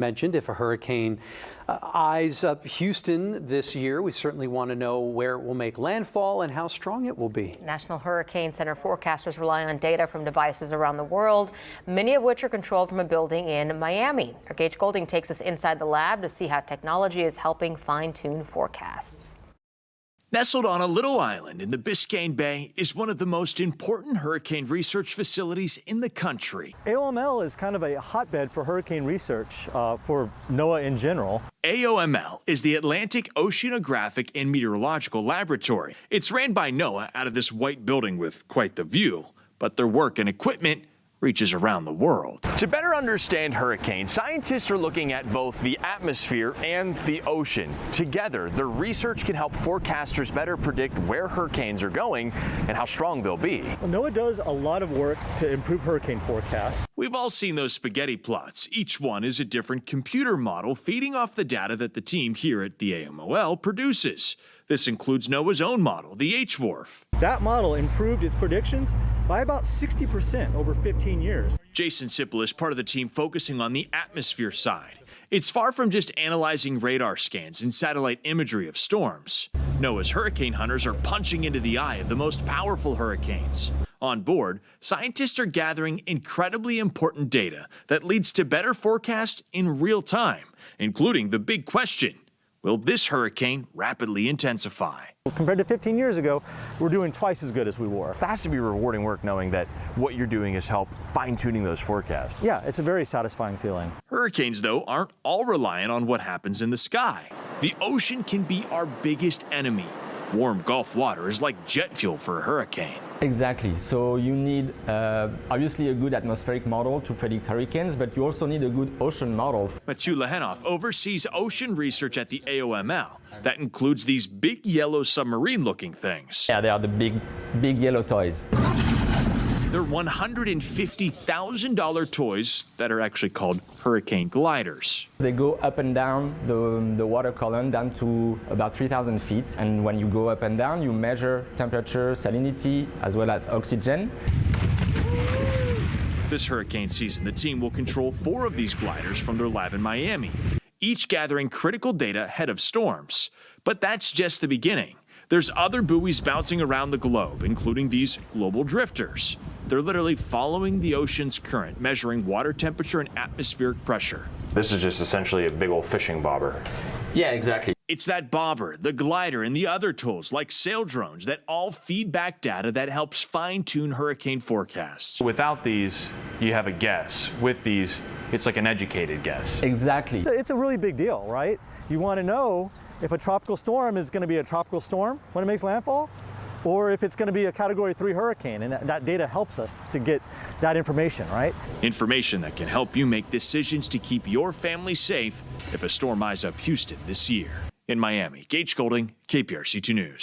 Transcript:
Mentioned if a hurricane eyes up Houston this year, we certainly want to know where it will make landfall and how strong it will be. National Hurricane Center forecasters rely on data from devices around the world, many of which are controlled from a building in Miami. Our Gage Golding takes us inside the lab to see how technology is helping fine-tune forecasts. Nestled on a little island in the Biscayne Bay is one of the most important hurricane research facilities in the country. AOML is kind of a hotbed for hurricane research for NOAA in general. AOML is the Atlantic Oceanographic and Meteorological Laboratory. It's ran by NOAA out of this white building with quite the view, but their work and equipment reaches around the world. To better understand hurricanes, scientists are looking at both the atmosphere and the ocean. Together, their research can help forecasters better predict where hurricanes are going and how strong they'll be. Well, NOAA does a lot of work to improve hurricane forecasts. We've all seen those spaghetti plots. Each one is a different computer model feeding off the data that the team here at the AOML produces. This includes NOAA's own model, the HWRF. That model improved its predictions by about 60% over 15 years. Jason Sipple is part of the team focusing on the atmosphere side. It's far from just analyzing radar scans and satellite imagery of storms. NOAA's hurricane hunters are punching into the eye of the most powerful hurricanes. On board, scientists are gathering incredibly important data that leads to better forecasts in real time, including the big question: will this hurricane rapidly intensify? Compared to 15 years ago, we're doing twice as good as we were. That has to be rewarding work knowing that what you're doing is help fine-tuning those forecasts. Yeah, it's a very satisfying feeling. Hurricanes, though, aren't all reliant on what happens in the sky. The ocean can be our biggest enemy. Warm Gulf water is like jet fuel for a hurricane. Exactly. So you need obviously a good atmospheric model to predict hurricanes, but you also need a good ocean model. Mathieu Lehenoff oversees ocean research at the AOML. That includes these big yellow submarine-looking things. Yeah, they are the big yellow toys. They're $150,000 toys that are actually called hurricane gliders. They go up and down the water column down to about 3,000 feet. And when you go up and down, you measure temperature, salinity, as well as oxygen. This hurricane season, the team will control 4 of these gliders from their lab in Miami, each gathering critical data ahead of storms. But that's just the beginning. There's other buoys bouncing around the globe, including these global drifters. They're literally following the ocean's current, measuring water temperature and atmospheric pressure. This is just essentially a big old fishing bobber. Yeah, exactly. It's that bobber, the glider, and the other tools like sail drones that all feed back data that helps fine-tune hurricane forecasts. Without these, you have a guess. With these, it's like an educated guess. Exactly. It's a really big deal, right? You want to know if a tropical storm is going to be a tropical storm when it makes landfall, or if it's going to be a Category 3 hurricane, and that data helps us to get that information, right? Information that can help you make decisions to keep your family safe if a storm eyes up Houston this year. In Miami, Gage Golding, KPRC2 News.